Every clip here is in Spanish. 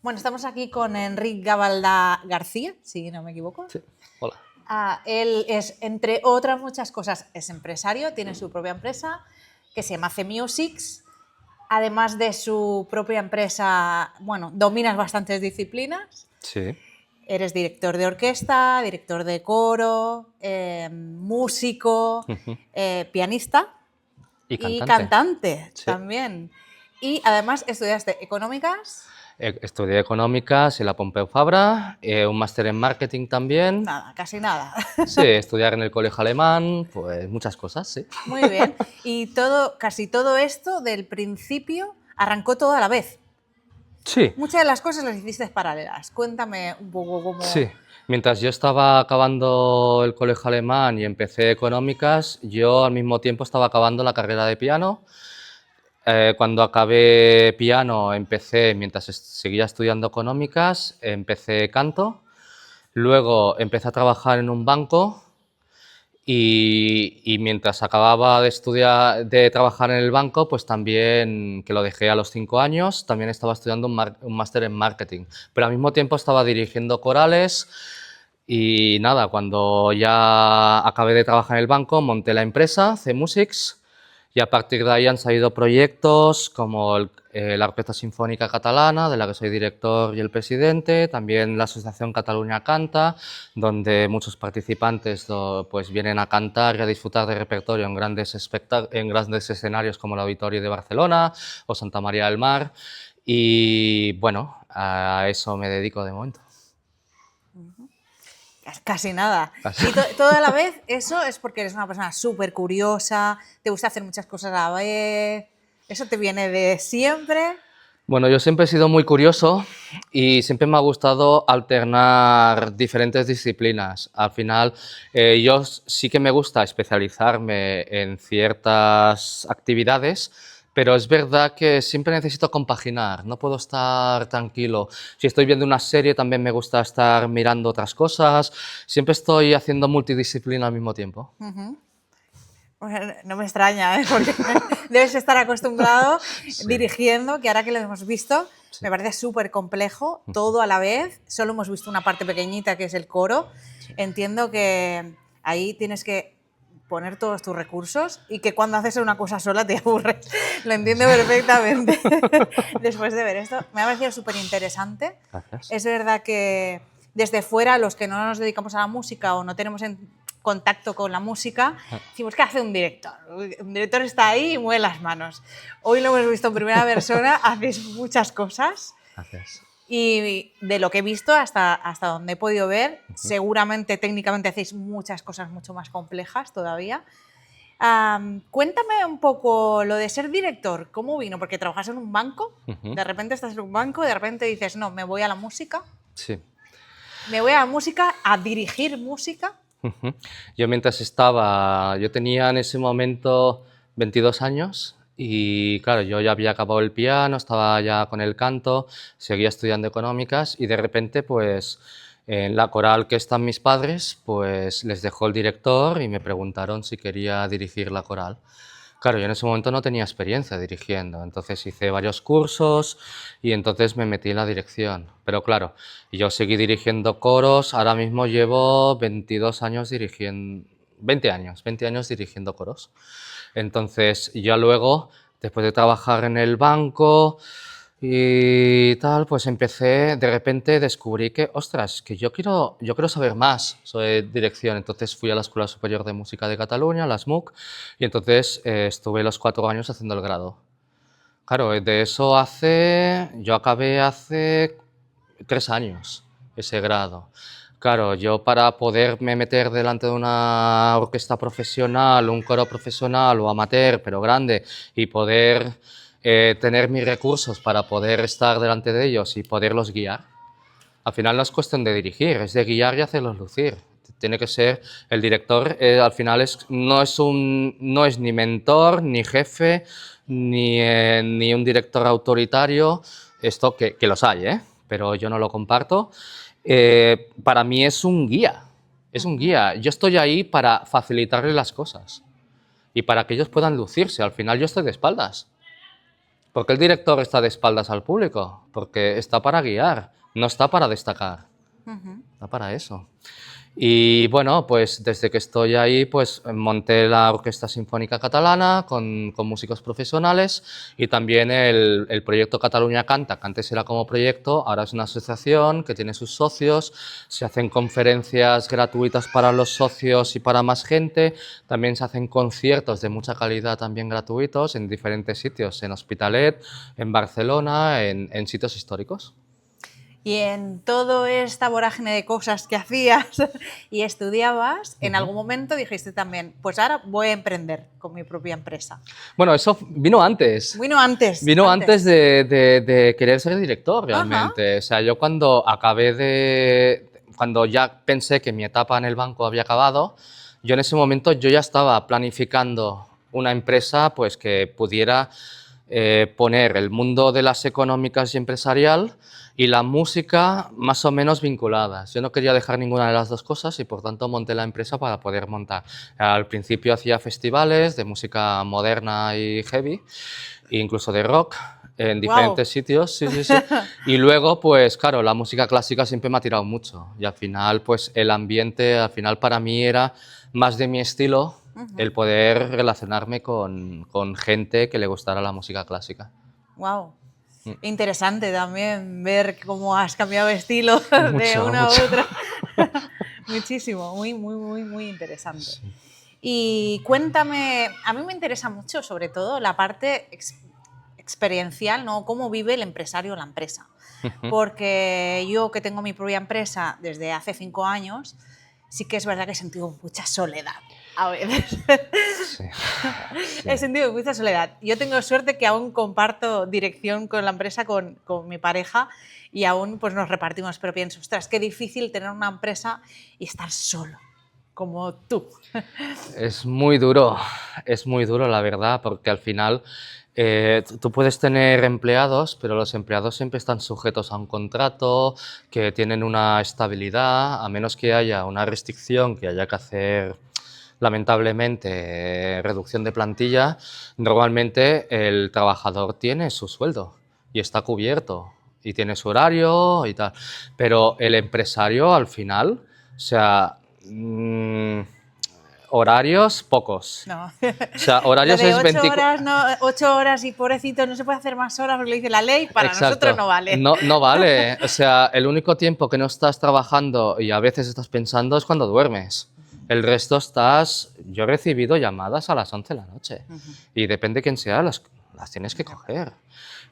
Bueno, estamos aquí con Enric Gavaldà García, si no me equivoco. Sí, hola. Él es, entre otras muchas cosas, es empresario, tiene su propia empresa que se llama C-Musics. Además de su propia empresa, bueno, dominas bastantes disciplinas. Sí. Eres director de orquesta, director de coro, músico, Ujú. pianista Y y cantante. cantante Sí. también. Y además estudiaste económicas. Estudié económicas en la Pompeu Fabra, un máster en marketing también. Nada, casi nada. Sí, estudiar en el colegio alemán, pues muchas cosas, sí. Muy bien. Y casi todo esto del principio arrancó todo a la vez. Sí, Muchas de las cosas las hiciste paralelas. Cuéntame un poco cómo... sí. Mientras yo estaba acabando el colegio alemán y empecé económicas, yo al mismo tiempo estaba acabando la carrera de piano. Cuando acabé piano, mientras seguía estudiando económicas, empecé canto. Luego empecé a trabajar en un banco y mientras acababa de estudiar, de trabajar en el banco, pues también, que lo dejé a los 5 años, también estaba estudiando un máster en marketing. Pero al mismo tiempo estaba dirigiendo corales y nada, cuando ya acabé de trabajar en el banco, monté la empresa, C-Musics, y a partir de ahí han salido proyectos como la Orquesta Sinfónica Catalana, de la que soy director y el presidente, también la Asociación Cataluña Canta, donde muchos participantes pues, vienen a cantar y a disfrutar de repertorio en grandes escenarios como el Auditorio de Barcelona o Santa María del Mar. Y bueno, a eso me dedico de momento. Casi nada. Casi. Y todo a la vez, eso es porque eres una persona súper curiosa, te gusta hacer muchas cosas a la vez, eso te viene de siempre. Bueno, yo siempre he sido muy curioso y siempre me ha gustado alternar diferentes disciplinas. Al final, yo sí que me gusta especializarme en ciertas actividades, pero es verdad que siempre necesito compaginar, no puedo estar tranquilo. Si estoy viendo una serie, también me gusta estar mirando otras cosas. Siempre estoy haciendo multidisciplina al mismo tiempo. Bueno, no me extraña, ¿eh? Porque debes estar acostumbrado Sí, dirigiendo, que ahora que lo hemos visto, sí, me parece súper complejo, todo a la vez. Solo hemos visto una parte pequeñita que es el coro. sí. Entiendo que ahí tienes que poner todos tus recursos y que cuando haces una cosa sola te aburres. Lo entiendo perfectamente después de ver esto. Me ha parecido súper interesante. Gracias. Es verdad que desde fuera, los que no nos dedicamos a la música o no tenemos contacto con la música, decimos, ¿qué hace un director? Un director está ahí y mueve las manos. Hoy lo hemos visto en primera persona, hacéis muchas cosas Gracias. y de lo que he visto hasta donde he podido ver, seguramente técnicamente hacéis muchas cosas mucho más complejas todavía. Cuéntame un poco lo de ser director, ¿cómo vino? Porque trabajas en un banco, de repente estás en un banco, de repente dices, no, me voy a la música, Sí. me voy a la música, a dirigir música. Ujú. Yo tenía en ese momento 22 años y claro, yo ya había acabado el piano, estaba ya con el canto, seguía estudiando económicas y de repente pues en la coral que están mis padres pues les dejó el director y me preguntaron si quería dirigir la coral. Claro, yo en ese momento no tenía experiencia dirigiendo, entonces hice varios cursos y entonces me metí en la dirección. Pero claro, yo seguí dirigiendo coros, ahora mismo llevo 22 años dirigiendo, 20 años dirigiendo coros. Entonces ya luego, después de trabajar en el banco y tal, pues de repente descubrí que, ostras, que yo quiero saber más sobre dirección. Entonces fui a la Escuela Superior de Música de Cataluña, la SMUC, y entonces estuve los 4 años haciendo el grado. Claro, yo acabé hace 3 años ese grado. Claro, yo para poderme meter delante de una orquesta profesional, un coro profesional o amateur, pero grande, y poder tener mis recursos para poder estar delante de ellos y poderlos guiar, al final no es cuestión de dirigir, es de guiar y hacerlos lucir. Tiene que ser el director, al final no es ni mentor, ni jefe, ni un director autoritario, esto que los hay, ¿eh? Pero yo no lo comparto. Para mí es un guía. Yo estoy ahí para facilitarle las cosas y para que ellos puedan lucirse. Al final yo estoy de espaldas. ¿Por qué el director está de espaldas al público? Porque está para guiar, no está para destacar, está para eso. Y bueno, pues desde que estoy ahí, pues monté la Orquesta Sinfónica Catalana con músicos profesionales y también el proyecto Catalunya Canta, que antes era como proyecto, ahora es una asociación que tiene sus socios, se hacen conferencias gratuitas para los socios y para más gente, también se hacen conciertos de mucha calidad también gratuitos en diferentes sitios, en Hospitalet, en Barcelona, en sitios históricos. Y en toda esta vorágine de cosas que hacías y estudiabas, en algún momento dijiste también, pues ahora voy a emprender con mi propia empresa. Bueno, eso vino antes. Vino antes. Vino antes de querer ser director, realmente. O sea, yo cuando cuando ya pensé que mi etapa en el banco había acabado, yo en ese momento yo ya estaba planificando una empresa pues que pudiera poner el mundo de las económicas y empresarial y la música más o menos vinculadas. Yo no quería dejar ninguna de las dos cosas y por tanto monté la empresa para poder montar. Al principio hacía festivales de música moderna y heavy, e incluso de rock, en diferentes sitios, sí, sí, sí. Y luego, pues claro, la música clásica siempre me ha tirado mucho y al final, pues el ambiente, al final para mí era más de mi estilo, el poder relacionarme con gente que le gustara la música clásica. Wow. Interesante también ver cómo has cambiado de estilo de una a otra. Muchísimo, muy interesante. Sí. Y cuéntame, a mí me interesa mucho, sobre todo, la parte experiencial, ¿no? Cómo vive el empresario la empresa. Porque yo, que tengo mi propia empresa desde hace 5 años, sí que es verdad que he sentido mucha soledad. A veces. Sí. He sentido mucha soledad. Yo tengo suerte que aún comparto dirección con la empresa, con mi pareja, y aún pues, nos repartimos, pero pienso, ostras, qué difícil tener una empresa y estar solo, como tú. Es muy duro, la verdad, porque al final tú puedes tener empleados, pero los empleados siempre están sujetos a un contrato, que tienen una estabilidad, a menos que haya una restricción que haya que hacer. Lamentablemente, reducción de plantilla, normalmente el trabajador tiene su sueldo y está cubierto y tiene su horario y tal, pero el empresario al final, o sea, horarios pocos. No. O sea, horarios es 24 horas, no, 8 horas y pobrecito, no se puede hacer más horas porque lo dice la ley, para Exacto. Nosotros no vale. No vale, o sea, el único tiempo que no estás trabajando y a veces estás pensando es cuando duermes. El resto yo he recibido llamadas a las 11 de la noche y depende quién sea, las tienes que coger.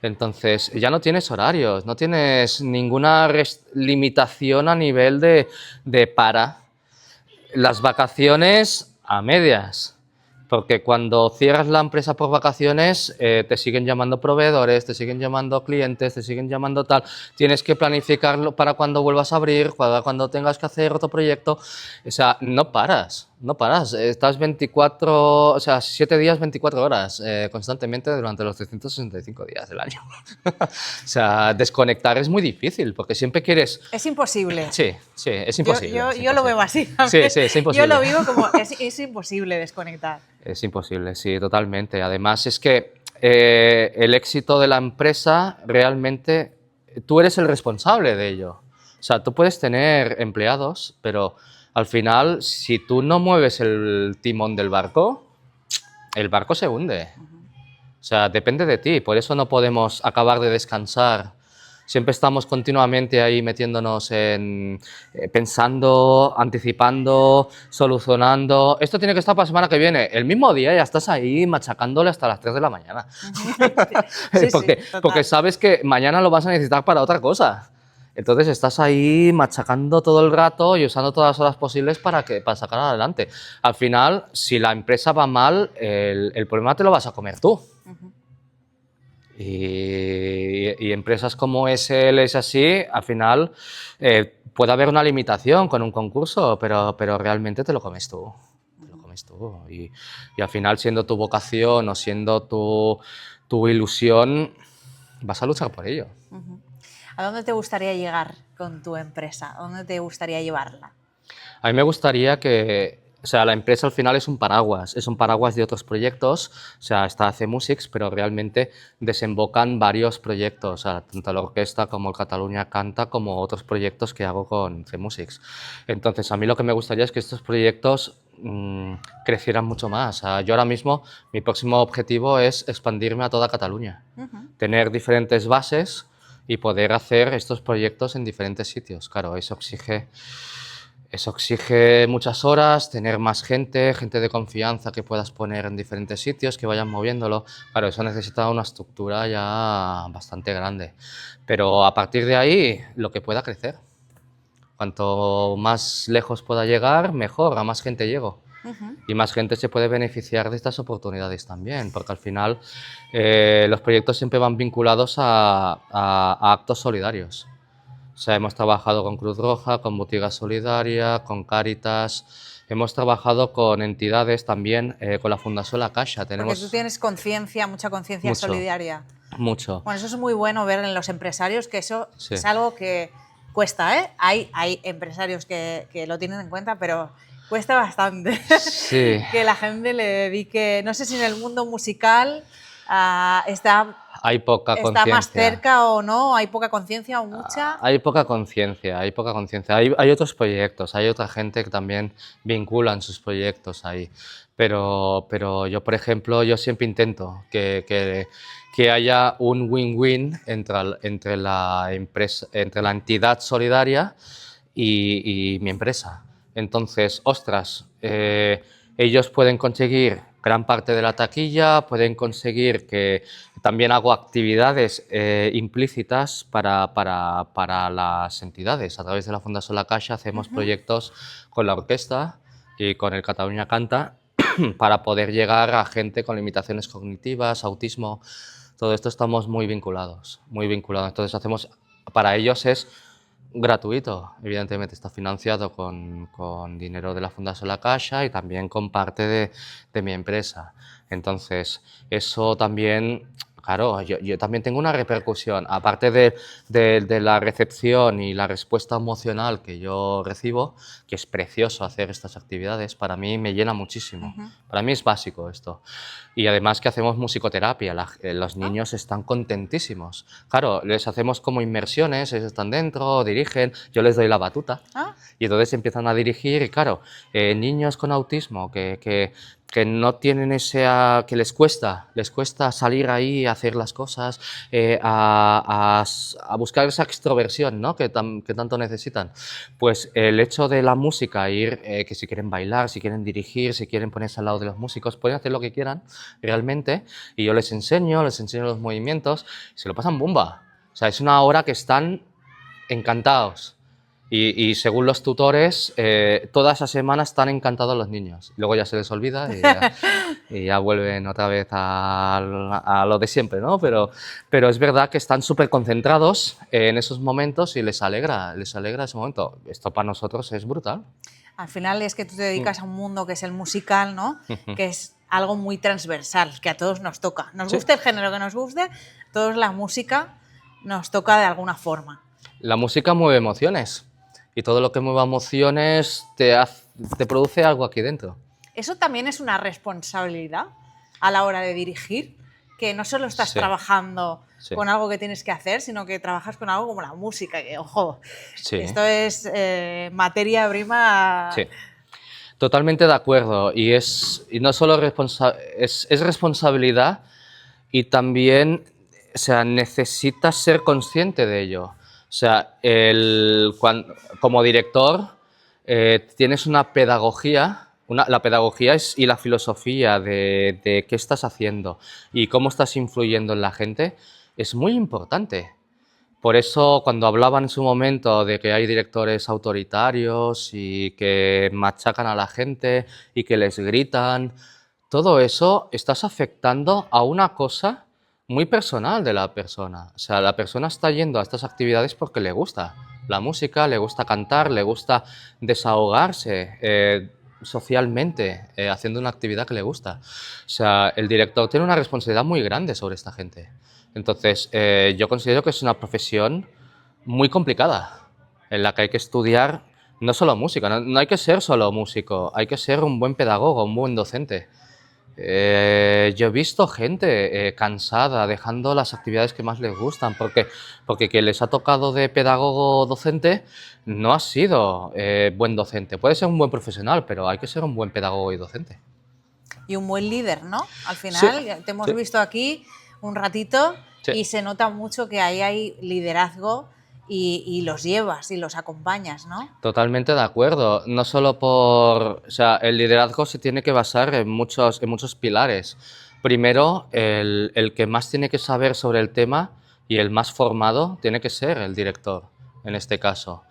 Entonces, ya no tienes horarios, no tienes ninguna limitación a nivel de para. Las vacaciones a medias, porque cuando cierras la empresa por vacaciones te siguen llamando proveedores, te siguen llamando clientes, te siguen llamando tal, tienes que planificarlo para cuando vuelvas a abrir, para cuando tengas que hacer otro proyecto, o sea, no paras, estás 7 días, 24 horas constantemente durante los 365 días del año. O sea, desconectar es muy difícil, porque siempre quieres... Es imposible. Sí, es imposible. Yo lo veo así. Sí, es imposible. Yo lo vivo como es imposible desconectar. Es imposible, sí, totalmente. Además es que el éxito de la empresa realmente tú eres el responsable de ello. O sea, tú puedes tener empleados, pero al final si tú no mueves el timón del barco, el barco se hunde. O sea, depende de ti. Por eso no podemos acabar de descansar. Siempre estamos continuamente ahí metiéndonos pensando, anticipando, solucionando. Esto tiene que estar para la semana que viene. El mismo día ya estás ahí machacándole hasta las 3 de la mañana. Sí, porque sabes que mañana lo vas a necesitar para otra cosa. Entonces estás ahí machacando todo el rato y usando todas las horas posibles para sacar adelante. Al final, si la empresa va mal, el problema te lo vas a comer tú. Y empresas como SL es así, al final puede haber una limitación con un concurso, pero realmente te lo comes tú. Te lo comes tú. Y al final, siendo tu vocación o siendo tu ilusión, vas a luchar por ello. ¿A dónde te gustaría llegar con tu empresa? ¿A dónde te gustaría llevarla? A mí me gustaría que sea, la empresa al final es un paraguas de otros proyectos, o sea, está C-Musics, pero realmente desembocan varios proyectos, o sea, tanto la orquesta como el Catalunya Canta, como otros proyectos que hago con C-Musics. Entonces, a mí lo que me gustaría es que estos proyectos crecieran mucho más. O sea, yo ahora mismo, mi próximo objetivo es expandirme a toda Cataluña, tener diferentes bases y poder hacer estos proyectos en diferentes sitios. Claro, eso exige muchas horas, tener más gente, gente de confianza que puedas poner en diferentes sitios, que vayan moviéndolo. Claro, eso necesita una estructura ya bastante grande. Pero a partir de ahí, lo que pueda crecer. Cuanto más lejos pueda llegar, mejor, a más gente llego. Y más gente se puede beneficiar de estas oportunidades también, porque al final los proyectos siempre van vinculados a actos solidarios. O sea, hemos trabajado con Cruz Roja, con Botiga Solidaria, con Cáritas, hemos trabajado con entidades también, con la Fundación La Caixa. Porque tú tienes conciencia, mucha conciencia solidaria. Mucho. Bueno, eso es muy bueno ver en los empresarios, que eso Sí. es algo que cuesta, ¿eh? Hay empresarios que lo tienen en cuenta, pero cuesta bastante Sí. que la gente le dedique. No sé si en el mundo musical hay poca está conciencia. más cerca o no, hay poca conciencia o mucha. Hay poca conciencia, hay poca conciencia. Hay otros proyectos, hay otra gente que también vinculan sus proyectos ahí. Pero yo, por ejemplo, yo siempre intento que haya un win-win entre la entidad solidaria y mi empresa. Entonces, ostras, ellos pueden conseguir gran parte de la taquilla, pueden conseguir que también hago actividades implícitas para las entidades. A través de la Fundación La Caixa hacemos proyectos con la orquesta y con el Catalunya Canta para poder llegar a gente con limitaciones cognitivas, autismo. Todo esto estamos muy vinculados, muy vinculados. Entonces hacemos, para ellos es gratuito, evidentemente está financiado con dinero de la Fundación La Caixa y también con parte de mi empresa. Entonces, eso también, claro, yo también tengo una repercusión, aparte de la recepción y la respuesta emocional que yo recibo, que es precioso hacer estas actividades, para mí me llena muchísimo. Para mí es básico esto. Y además que hacemos musicoterapia, los niños están contentísimos. Claro, les hacemos como inmersiones, ellos están dentro, dirigen, yo les doy la batuta y entonces empiezan a dirigir y claro, niños con autismo que no tienen que les cuesta salir ahí a hacer las cosas, a buscar esa extroversión, ¿no? que tanto necesitan. Pues el hecho de la música, que si quieren bailar, si quieren dirigir, si quieren ponerse al lado de los músicos, pueden hacer lo que quieran realmente y yo les enseño los movimientos, se lo pasan bomba. O sea, es una hora que están encantados. Y según los tutores, toda esa semana están encantados los niños. Luego ya se les olvida y ya vuelven otra vez a lo de siempre, ¿no? Pero es verdad que están súper concentrados en esos momentos y les alegra ese momento. Esto para nosotros es brutal. Al final es que tú te dedicas a un mundo que es el musical, ¿no? Que es algo muy transversal, que a todos nos toca. Nos guste el género que nos guste, a todos la música nos toca de alguna forma. La música mueve emociones. Y todo lo que mueva emociones te produce algo aquí dentro. Eso también es una responsabilidad a la hora de dirigir, que no solo estás trabajando con algo que tienes que hacer, sino que trabajas con algo como la música, que, ojo, esto es materia prima. Sí, totalmente de acuerdo. Y no solo es responsabilidad y también, o sea, necesitas ser consciente de ello. O sea, como director tienes una pedagogía, la pedagogía y la filosofía de qué estás haciendo y cómo estás influyendo en la gente es muy importante. Por eso, cuando hablaban en su momento de que hay directores autoritarios y que machacan a la gente y que les gritan, todo eso estás afectando a una cosa muy personal de la persona. O sea, la persona está yendo a estas actividades porque le gusta la música, le gusta cantar, le gusta desahogarse socialmente, haciendo una actividad que le gusta. O sea, el director tiene una responsabilidad muy grande sobre esta gente. Entonces, yo considero que es una profesión muy complicada, en la que hay que estudiar No solo música, no hay que ser solo músico, hay que ser un buen pedagogo, un buen docente. Yo he visto gente cansada, dejando las actividades que más les gustan, porque quien les ha tocado de pedagogo o docente no ha sido buen docente. Puede ser un buen profesional, pero hay que ser un buen pedagogo y docente. Y un buen líder, ¿no? Al Sí, final, te hemos sí, visto aquí un ratito sí. y se nota mucho que ahí hay liderazgo y los llevas y los acompañas, ¿no? Totalmente de acuerdo. No solo por, o sea, el liderazgo se tiene que basar en muchos pilares. Primero, el que más tiene que saber sobre el tema y el más formado tiene que ser el director, en este caso.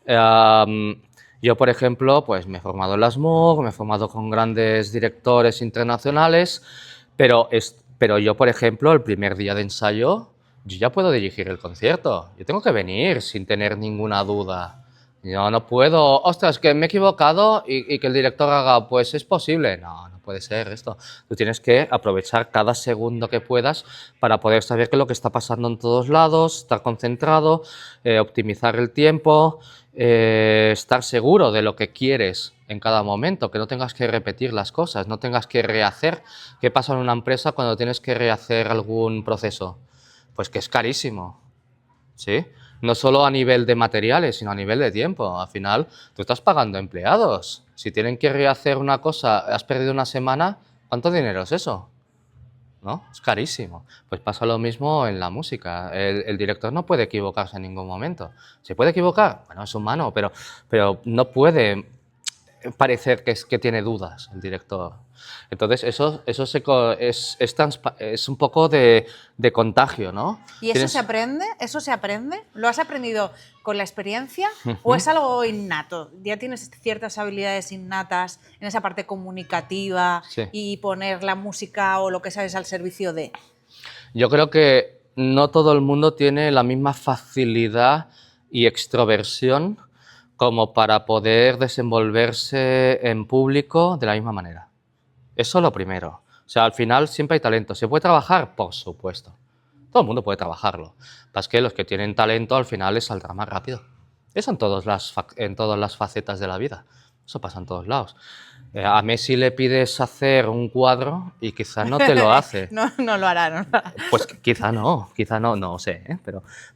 Yo, por ejemplo, pues me he formado en las MOOC, me he formado con grandes directores internacionales, pero yo, por ejemplo, el primer día de ensayo, yo ya puedo dirigir el concierto. Yo tengo que venir sin tener ninguna duda. Yo no puedo, ostras, que me he equivocado y que el director haga, pues es posible. No, no puede ser esto. Tú tienes que aprovechar cada segundo que puedas para poder saber qué es lo que está pasando en todos lados, estar concentrado, optimizar el tiempo, estar seguro de lo que quieres en cada momento, que no tengas que repetir las cosas, no tengas que rehacer. ¿Qué pasa en una empresa cuando tienes que rehacer algún proceso? Pues que es carísimo, ¿sí? No solo a nivel de materiales, sino a nivel de tiempo. Al final, tú estás pagando empleados. Si tienen que rehacer una cosa, has perdido una semana, ¿cuánto dinero es eso? ¿No? Es carísimo. Pues pasa lo mismo en la música. El director no puede equivocarse en ningún momento. ¿Se puede equivocar? Bueno, es humano, pero no puede parecer que tiene dudas el director. Entonces, es un poco de contagio, ¿no? ¿Y eso se aprende? ¿Eso se aprende? ¿Lo has aprendido con la experiencia o es algo innato? ¿Ya tienes ciertas habilidades innatas en esa parte comunicativa Sí. y poner la música o lo que sabes al servicio de? Yo creo que no todo el mundo tiene la misma facilidad y extroversión como para poder desenvolverse en público de la misma manera. Eso es lo primero. O sea, al final siempre hay talento. ¿Se puede trabajar? Por supuesto. Todo el mundo puede trabajarlo. Lo que pasa es que los que tienen talento al final les saldrá más rápido. Eso en todas las facetas de la vida. Eso pasa en todos lados. A Messi le pides hacer un cuadro y quizás no te lo hace. No lo hará, no lo hará. Pues quizá no, no sé, ¿eh?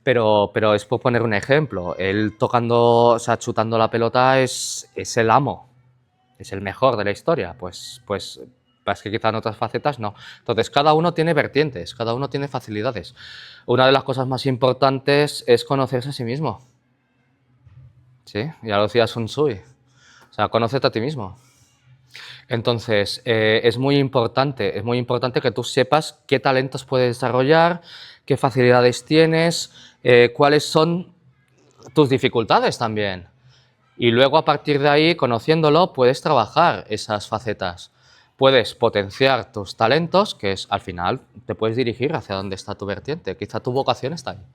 Pero es por poner un ejemplo. Él tocando, o sea, chutando la pelota es el amo, es el mejor de la historia. Pues es que quizá en otras facetas no. Entonces, cada uno tiene vertientes, cada uno tiene facilidades. Una de las cosas más importantes es conocerse a sí mismo. ¿Sí? Ya lo decía Sun Tzu. O sea, conócete a ti mismo. Entonces, es muy importante que tú sepas qué talentos puedes desarrollar, qué facilidades tienes, cuáles son tus dificultades también. Y luego, a partir de ahí, conociéndolo, puedes trabajar esas facetas. Puedes potenciar tus talentos, que es, al final, te puedes dirigir hacia dónde está tu vertiente. Quizá tu vocación está ahí,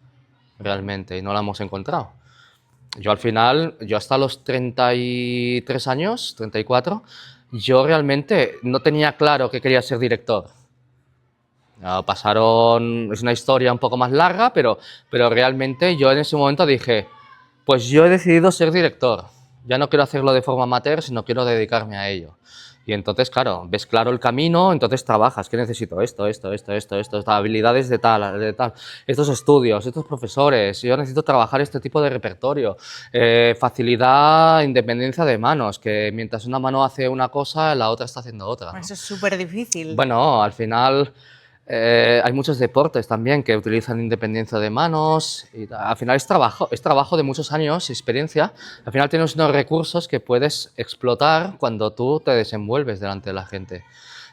realmente, y no la hemos encontrado. Yo al final, yo hasta los 33 años, 34, yo realmente no tenía claro que quería ser director. Es una historia un poco más larga, pero realmente yo en ese momento dije, pues yo he decidido ser director. Ya no quiero hacerlo de forma amateur, sino quiero dedicarme a ello. Y entonces, claro, ves claro el camino, entonces trabajas. ¿Qué necesito? Esto, estas habilidades de tal, estos estudios, estos profesores. Yo necesito trabajar este tipo de repertorio. Facilidad, independencia de manos, que mientras una mano hace una cosa, la otra está haciendo otra, ¿no? Eso es súper difícil. Bueno, al final hay muchos deportes también que utilizan independencia de manos. Y al final es trabajo de muchos años, experiencia. Al final tienes unos recursos que puedes explotar cuando tú te desenvuelves delante de la gente.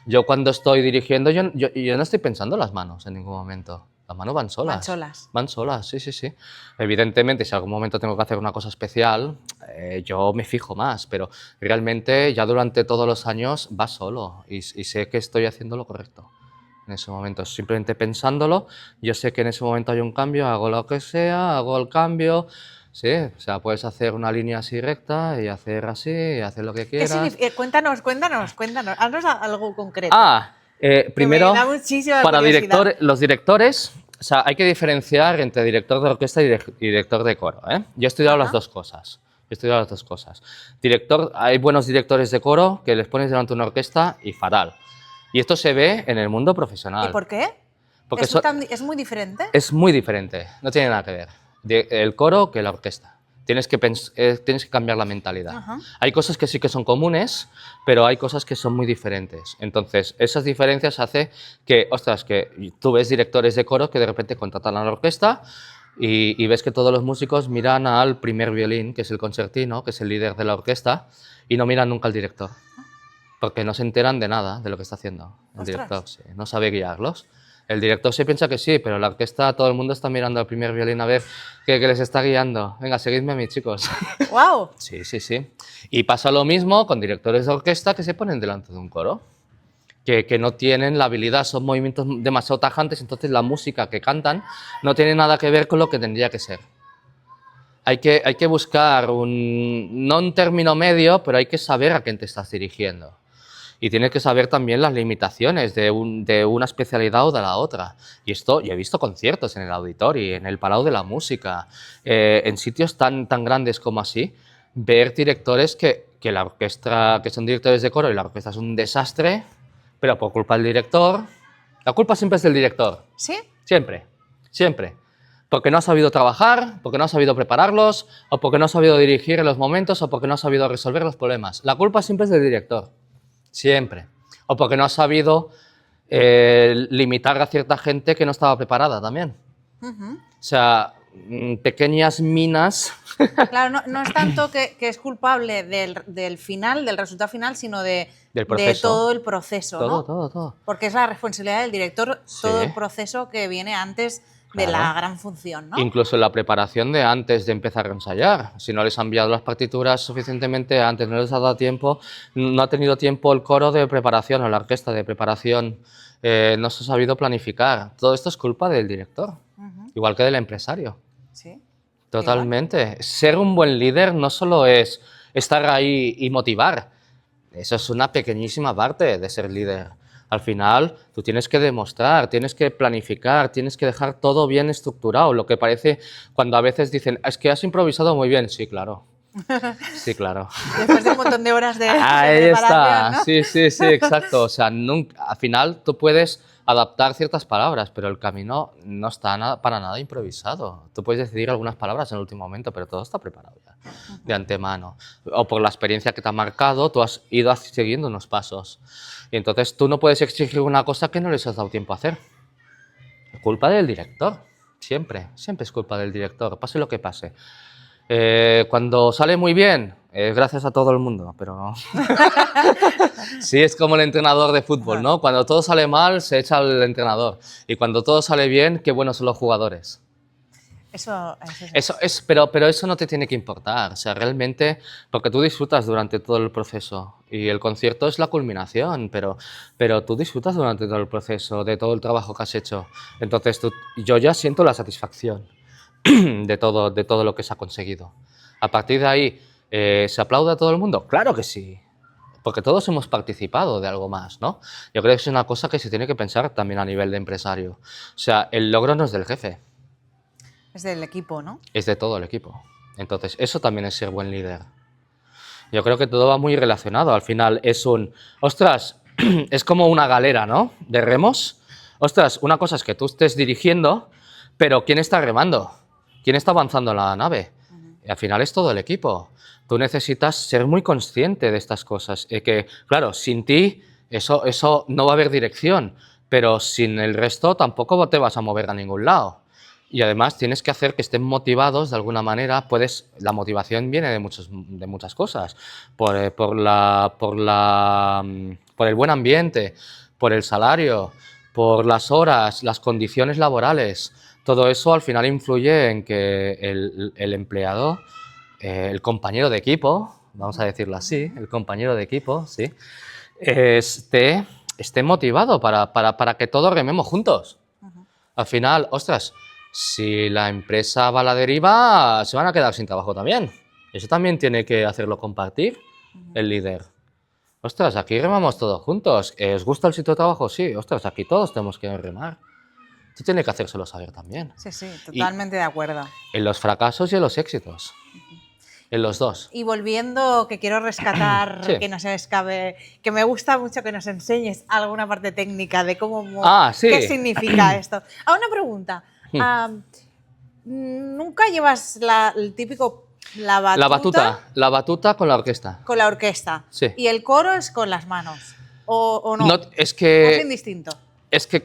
Yo cuando estoy dirigiendo, yo no estoy pensando en las manos en ningún momento. Las manos van solas. Van solas. Van solas, sí, sí, sí. Evidentemente, si en algún momento tengo que hacer una cosa especial, yo me fijo más, pero realmente ya durante todos los años va solo y sé que estoy haciendo lo correcto. En ese momento, simplemente pensándolo, yo sé que en ese momento hay un cambio, hago lo que sea, hago el cambio, sí, o sea, puedes hacer una línea así recta y hacer así, y hacer lo que ¿Qué quieras. significa? Cuéntanos, haznos algo concreto. Primero, me da muchísima para curiosidad. los directores, o sea, hay que diferenciar entre director de orquesta y director de coro, ¿eh? Yo he estudiado las dos cosas, He estudiado las dos cosas. Director, hay buenos directores de coro que les pones delante de una orquesta y fatal. Y esto se ve en el mundo profesional. ¿Y por qué? Porque ¿Es muy diferente? es muy diferente, no tiene nada que ver. El coro que la orquesta. Tienes que cambiar la mentalidad. Ajá. Hay cosas que sí que son comunes, pero hay cosas que son muy diferentes. Entonces, esas diferencias hacen que, ostras, que tú ves directores de coro que de repente contratan a la orquesta y ves que todos los músicos miran al primer violín, que es el concertino, que es el líder de la orquesta, y no miran nunca al director, porque no se enteran de nada de lo que está haciendo el Ostras. director, sí, no sabe guiarlos. El director se piensa que sí, pero la orquesta, todo el mundo está mirando al primer violín a ver qué les está guiando. Venga, seguidme a mí, chicos. ¡Wow! Sí, sí, sí. Y pasa lo mismo con directores de orquesta que se ponen delante de un coro, que no tienen la habilidad, son movimientos demasiado tajantes, entonces la música que cantan no tiene nada que ver con lo que tendría que ser. Hay que buscar no un término medio, pero hay que saber a quién te estás dirigiendo. Y tienes que saber también las limitaciones de una especialidad o de la otra. Y esto, yo he visto conciertos en el Auditori, en el Palau de la Música, en sitios tan grandes como así, ver directores que la orquesta, que son directores de coro y la orquesta es un desastre, pero por culpa del director. La culpa siempre es del director. ¿Sí? Siempre, siempre. Porque no ha sabido trabajar, porque no ha sabido prepararlos, o porque no ha sabido dirigir en los momentos, o porque no ha sabido resolver los problemas. La culpa siempre es del director. Siempre. O porque no ha sabido limitar a cierta gente que no estaba preparada también. Ujú. O sea, pequeñas minas. Claro, no es tanto que es culpable del final, del resultado final, sino Del de proceso. todo el proceso, ¿no? Todo. Porque es la responsabilidad del director Sí. todo el proceso que viene antes de Claro. la gran función, ¿no? Incluso la preparación de antes de empezar a ensayar. Si no les han enviado las partituras suficientemente antes, no les ha dado tiempo, no ha tenido tiempo el coro de preparación o la orquesta de preparación, no se ha sabido planificar. Todo esto es culpa del director, Ujú. igual que del empresario. Sí. Totalmente. Ser un buen líder no solo es estar ahí y motivar, eso es una pequeñísima parte de ser líder. Al final, tú tienes que demostrar, tienes que planificar, tienes que dejar todo bien estructurado. Lo que parece cuando a veces dicen, es que has improvisado muy bien. Sí, claro. Sí, claro. Después de un montón de horas de Ahí preparación, está. ¿no? Sí, exacto. O sea, al final tú puedes adaptar ciertas palabras, pero el camino no está para nada improvisado. Tú puedes decidir algunas palabras en el último momento, pero todo está preparado ya, de antemano. O por la experiencia que te ha marcado, tú has ido siguiendo unos pasos. Y entonces tú no puedes exigir una cosa que no les has dado tiempo a hacer. Es culpa del director. Siempre es culpa del director, pase lo que pase. Cuando sale muy bien, es gracias a todo el mundo, pero sí, es como el entrenador de fútbol, ¿no? Cuando todo sale mal, se echa al entrenador. Y cuando todo sale bien, qué buenos son los jugadores. Pero eso no te tiene que importar, o sea, realmente, porque tú disfrutas durante todo el proceso y el concierto es la culminación, pero tú disfrutas durante todo el proceso, de todo el trabajo que has hecho. Entonces, yo ya siento la satisfacción de todo lo que se ha conseguido. A partir de ahí, ¿se aplaude a todo el mundo? Claro que sí, porque todos hemos participado de algo más, ¿no? Yo creo que es una cosa que se tiene que pensar también a nivel de empresario. O sea, el logro no es del jefe. Es del equipo, ¿no? Es de todo el equipo. Entonces, eso también es ser buen líder. Yo creo que todo va muy relacionado. Al final es ostras, es como una galera, ¿no? De remos. Ostras, una cosa es que tú estés dirigiendo, pero ¿quién está remando? ¿Quién está avanzando en la nave? Y al final es todo el equipo. Tú necesitas ser muy consciente de estas cosas. Que, claro, sin ti eso no va a haber dirección, pero sin el resto tampoco te vas a mover a ningún lado. Y además tienes que hacer que estén motivados de alguna manera. La motivación viene de muchas cosas. Por el buen ambiente, por el salario, por las horas, las condiciones laborales. Todo eso al final influye en que el empleado, el compañero de equipo, vamos a decirlo así, el compañero de equipo, ¿sí? esté motivado para que todos rememos juntos. Al final, ostras, si la empresa va a la deriva, se van a quedar sin trabajo también. Eso también tiene que hacerlo compartir el líder. Ostras, aquí remamos todos juntos. ¿Os gusta el sitio de trabajo? Sí. Ostras, aquí todos tenemos que remar. Tú tienes que hacérselo saber también. Sí, totalmente de acuerdo. En los fracasos y en los éxitos. En los dos. Y volviendo, que quiero rescatar, Sí. que no se me escape, que me gusta mucho que nos enseñes alguna parte técnica de cómo, Sí. qué significa esto. Una pregunta. ¿Nunca llevas el típico, la batuta? La batuta con la orquesta. Con la orquesta. Sí. ¿Y el coro es con las manos? ¿O no? No, es que... ¿O es indistinto? Es que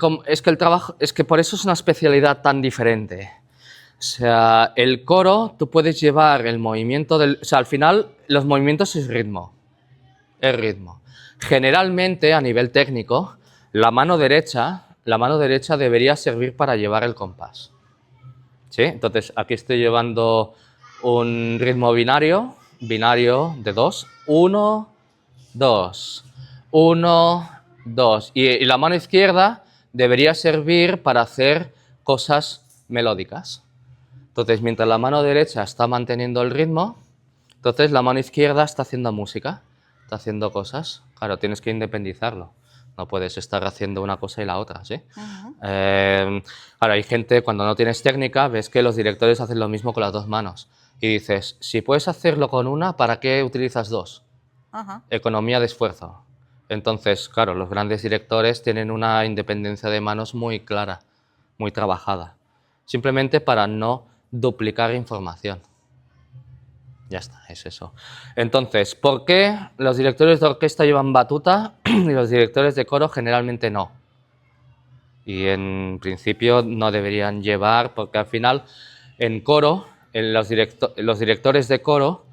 el trabajo, es que por eso es una especialidad tan diferente. O sea, el coro, tú puedes llevar el movimiento del... O sea, al final, los movimientos es ritmo. Es ritmo. Generalmente, a nivel técnico, la mano derecha debería servir para llevar el compás. ¿Sí? Entonces, aquí estoy llevando un ritmo binario de 2. 1, 2. 1, 2. Y la mano izquierda debería servir para hacer cosas melódicas. Entonces, mientras la mano derecha está manteniendo el ritmo, entonces la mano izquierda está haciendo música, está haciendo cosas. Claro, tienes que independizarlo. No puedes estar haciendo una cosa y la otra, ¿sí? Ahora, hay gente, cuando no tienes técnica, ves que los directores hacen lo mismo con las dos manos. Y dices, si puedes hacerlo con una, ¿para qué utilizas dos? Economía de esfuerzo. Entonces, claro, los grandes directores tienen una independencia de manos muy clara, muy trabajada. Simplemente para no duplicar información. Ya está, es eso. Entonces, ¿por qué los directores de orquesta llevan batuta y los directores de coro generalmente no? Y en principio no deberían llevar, porque al final en coro, los directores de coro,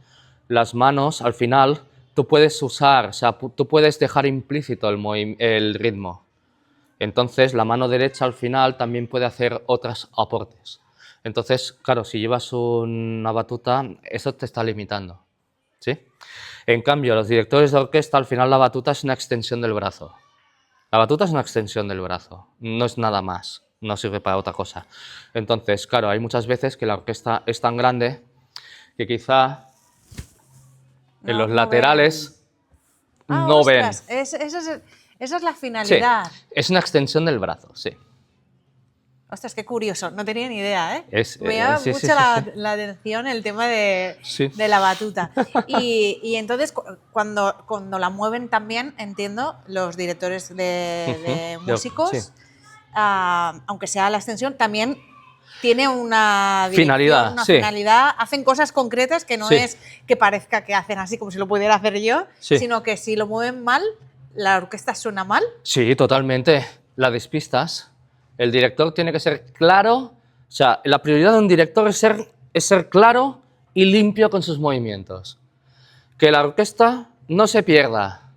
las manos al final tú puedes usar, o sea, tú puedes dejar implícito el ritmo. Entonces la mano derecha al final también puede hacer otros aportes. Entonces, claro, si llevas una batuta, eso te está limitando, ¿sí? En cambio, los directores de orquesta, al final la batuta es una extensión del brazo. La batuta es una extensión del brazo, no es nada más, no sirve para otra cosa. Entonces, claro, hay muchas veces que la orquesta es tan grande que quizá en los laterales no ven. Esa es la finalidad. Sí, es una extensión del brazo, sí. Ostras, qué curioso, no tenía ni idea, ¿eh? Me llama llama mucho la atención el tema de la batuta. Y entonces, cuando la mueven también, entiendo, los directores de músicos, aunque sea la extensión, también tiene una finalidad, una finalidad, hacen cosas concretas que no es que parezca que hacen así como si lo pudiera hacer yo, sino que si lo mueven mal, ¿la orquesta suena mal? Sí, totalmente. La despistas. El director tiene que ser claro, o sea, la prioridad de un director es ser claro y limpio con sus movimientos. Que la orquesta no se pierda.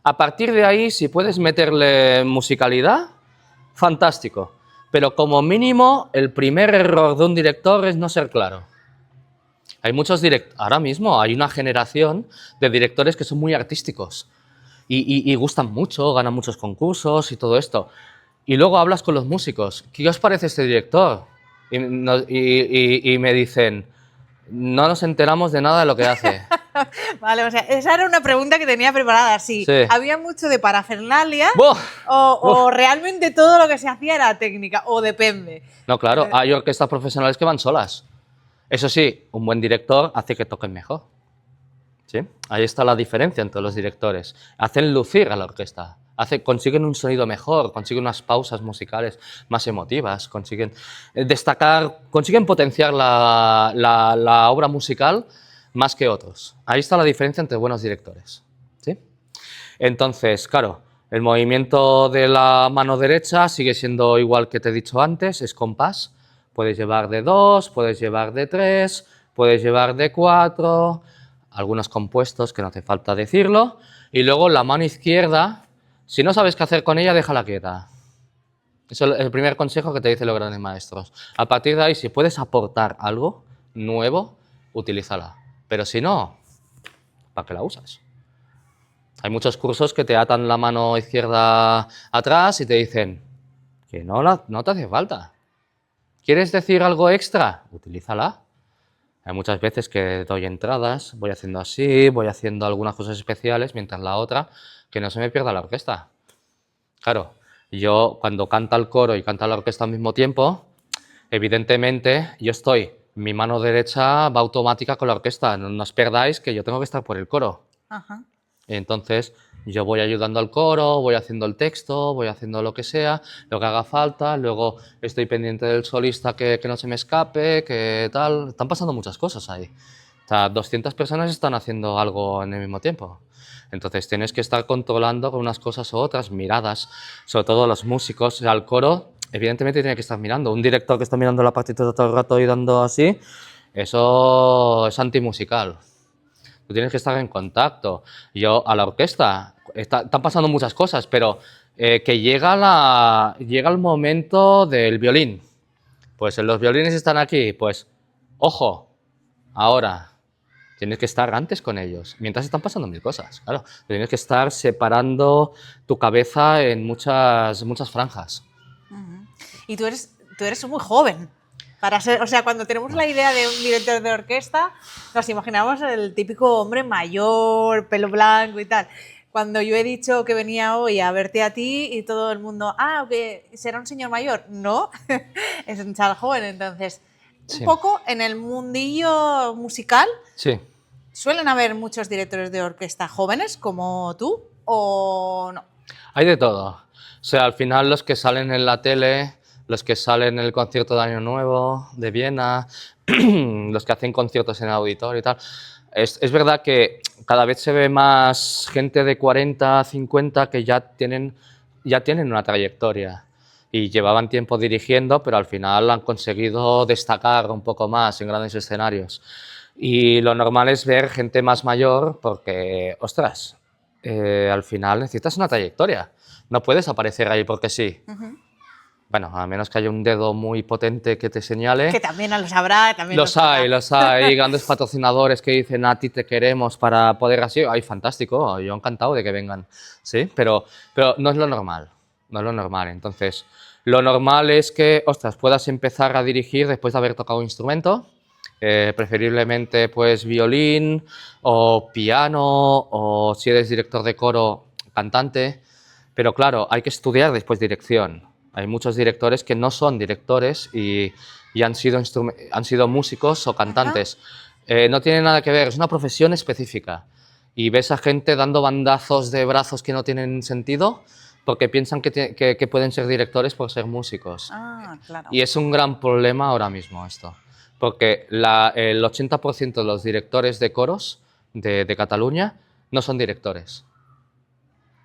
A partir de ahí, si puedes meterle musicalidad, fantástico. Pero como mínimo, el primer error de un director es no ser claro. Hay muchos ahora mismo hay una generación de directores que son muy artísticos y gustan mucho, ganan muchos concursos y todo esto. Y luego hablas con los músicos. ¿Qué os parece este director? Y me dicen, no nos enteramos de nada de lo que hace. Vale, o sea, esa era una pregunta que tenía preparada. Si había mucho de parafernalia o realmente todo lo que se hacía era técnica, o depende. No, claro, hay orquestas profesionales que van solas. Eso sí, un buen director hace que toquen mejor. ¿Sí? Ahí está la diferencia entre los directores. Hacen lucir a la orquesta. Consiguen un sonido mejor, consiguen unas pausas musicales más emotivas, consiguen destacar, consiguen potenciar la obra musical más que otros. Ahí está la diferencia entre buenos directores, ¿sí? Entonces, claro, el movimiento de la mano derecha sigue siendo igual que te he dicho antes, es compás. Puedes llevar de 2, puedes llevar de 3, puedes llevar de 4, algunos compuestos que no hace falta decirlo. Y luego la mano izquierda, si no sabes qué hacer con ella, déjala quieta. Eso es el primer consejo que te dicen los grandes maestros. A partir de ahí, si puedes aportar algo nuevo, utilízala. Pero si no, ¿para qué la usas? Hay muchos cursos que te atan la mano izquierda atrás y te dicen que no te hace falta. ¿Quieres decir algo extra? Utilízala. Hay muchas veces que doy entradas, voy haciendo así, voy haciendo algunas cosas especiales, mientras la otra, que no se me pierda la orquesta. Claro, yo cuando canta el coro y canta la orquesta al mismo tiempo, evidentemente yo estoy mi mano derecha va automática con la orquesta. No os perdáis que yo tengo que estar por el coro. Ajá. Entonces, yo voy ayudando al coro, voy haciendo el texto, voy haciendo lo que sea, lo que haga falta, luego estoy pendiente del solista que no se me escape, que tal. Están pasando muchas cosas ahí. O sea, 200 personas están haciendo algo en el mismo tiempo. Entonces, tienes que estar controlando con unas cosas u otras, miradas, sobre todo los músicos. O sea, el coro, evidentemente, tiene que estar mirando. Un director que está mirando la partitura todo el rato y dando así, eso es antimusical. Tú tienes que estar en contacto. Yo a la orquesta, están pasando muchas cosas, pero que llega el momento del violín. Pues los violines están aquí, pues ojo, ahora tienes que estar antes con ellos, mientras están pasando mil cosas, claro. Tienes que estar separando tu cabeza en muchas franjas. Ujú. Y tú eres muy joven. Para ser, o sea, cuando tenemos la idea de un director de orquesta, nos imaginamos el típico hombre mayor, pelo blanco y tal. Cuando yo he dicho que venía hoy a verte a ti y todo el mundo, que será un señor mayor. No, es un chaval joven. Entonces, un Sí, poco en el mundillo musical, sí. ¿suelen haber muchos directores de orquesta jóvenes como tú o no? Hay de todo. O sea, al final los que salen en la tele, los que salen en el concierto de Año Nuevo de Viena, los que hacen conciertos en el auditorio y tal. Es verdad que cada vez se ve más gente de 40, 50 que ya tienen una trayectoria y llevaban tiempo dirigiendo, pero al final han conseguido destacar un poco más en grandes escenarios. Y lo normal es ver gente más mayor porque, ostras, al final necesitas una trayectoria. No puedes aparecer ahí porque sí. Ujú. Bueno, a menos que haya un dedo muy potente que te señale. Que también los habrá, también Los hay, los hay. Grandes patrocinadores que dicen a ti te queremos para poder así. Ay, fantástico, yo encantado de que vengan. Sí, pero no es lo normal. No es lo normal. Entonces, lo normal es que, ostras, puedas empezar a dirigir después de haber tocado un instrumento. Preferiblemente pues violín o piano o si eres director de coro, cantante. Pero claro, hay que estudiar después dirección. Hay muchos directores que no son directores y han sido músicos o Ajá. cantantes. No tiene nada que ver, es una profesión específica. Y ves a gente dando bandazos de brazos que no tienen sentido porque piensan que pueden ser directores por ser músicos. Claro. Y es un gran problema ahora mismo esto, porque el 80% de los directores de coros de Cataluña no son directores.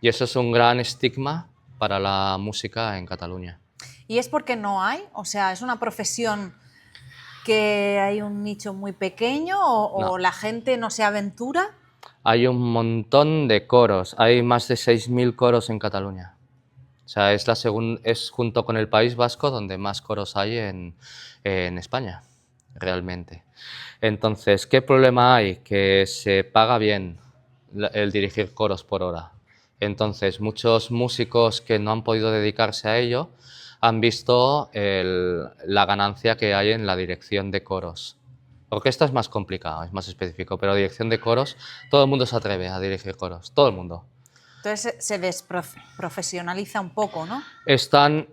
Y eso es un gran estigma para la música en Cataluña. ¿Y es porque no hay? O sea, ¿es una profesión que hay un nicho muy pequeño No. o la gente no se aventura? Hay un montón de coros, hay más de 6.000 coros en Cataluña. O sea, es junto con el País Vasco donde más coros hay en España, realmente. Entonces, ¿qué problema hay? Que se paga bien el dirigir coros por hora. Entonces, muchos músicos que no han podido dedicarse a ello han visto la ganancia que hay en la dirección de coros. Orquesta es más complicado, es más específico, pero dirección de coros, todo el mundo se atreve a dirigir coros, todo el mundo. Entonces se desprofesionaliza un poco, ¿no? Están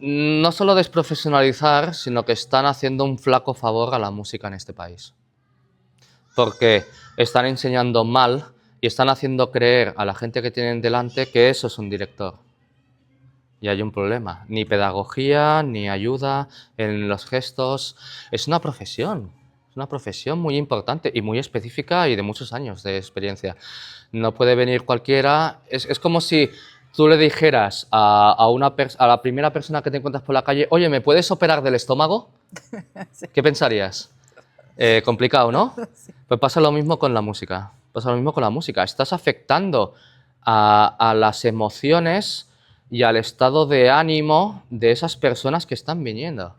no solo desprofesionalizar, sino que están haciendo un flaco favor a la música en este país. Porque están enseñando mal y están haciendo creer a la gente que tienen delante que eso es un director. Y hay un problema. Ni pedagogía, ni ayuda en los gestos. Es una profesión. Es una profesión muy importante y muy específica y de muchos años de experiencia. No puede venir cualquiera. Es como si tú le dijeras a la primera persona que te encuentras por la calle, oye, ¿me puedes operar del estómago? Sí. ¿Qué pensarías? Complicado, ¿no? Pues pasa lo mismo con la música. Pasa lo mismo con la música. Estás afectando a las emociones y al estado de ánimo de esas personas que están viniendo.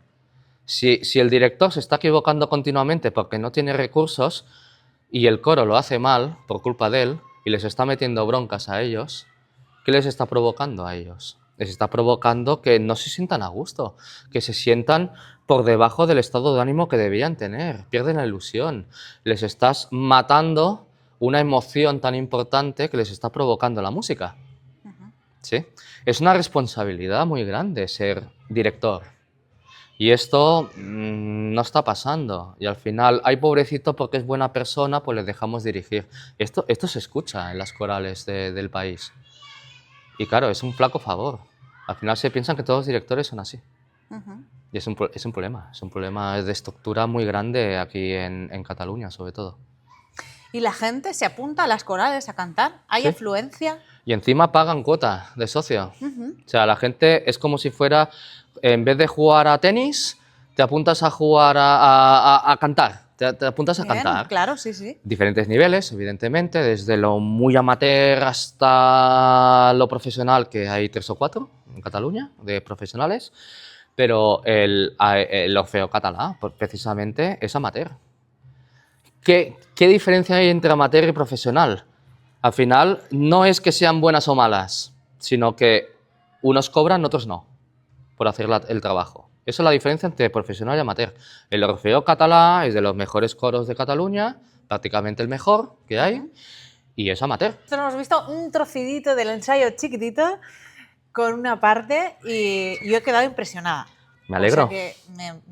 Si el director se está equivocando continuamente porque no tiene recursos y el coro lo hace mal por culpa de él y les está metiendo broncas a ellos, ¿qué les está provocando a ellos? Les está provocando que no se sientan a gusto, que se sientan por debajo del estado de ánimo que debían tener, pierden la ilusión. Les estás matando una emoción tan importante que les está provocando la música. ¿Sí? Es una responsabilidad muy grande ser director. Y esto no está pasando. Y al final, hay pobrecito porque es buena persona, pues le dejamos dirigir. Esto se escucha en las corales del país. Y claro, es un flaco favor. Al final se piensan que todos los directores son así. Ujú. Y es un problema de estructura muy grande aquí en Cataluña, sobre todo. ¿Y la gente se apunta a las corales a cantar? ¿Hay Sí. afluencia? Y encima pagan cuota de socio. Ujú. O sea, la gente es como si fuera, en vez de jugar a tenis, te apuntas a jugar a cantar. Te apuntas a Bien, cantar. claro, sí, sí. Diferentes niveles, evidentemente, desde lo muy amateur hasta lo profesional, que hay 3 o 4 en Cataluña, de profesionales, pero el Orfeo Català, pues, precisamente, es amateur. ¿Qué diferencia hay entre amateur y profesional? Al final, no es que sean buenas o malas, sino que unos cobran, otros no, por hacer el trabajo. Esa es la diferencia entre profesional y amateur. El Orfeo Català es de los mejores coros de Cataluña, prácticamente el mejor que hay, y es amateur. Nosotros hemos visto un trocidito del ensayo chiquitito con una parte y yo he quedado impresionada. Me alegro. O sea que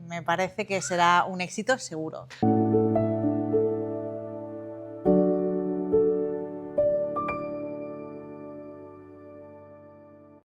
me parece que será un éxito seguro.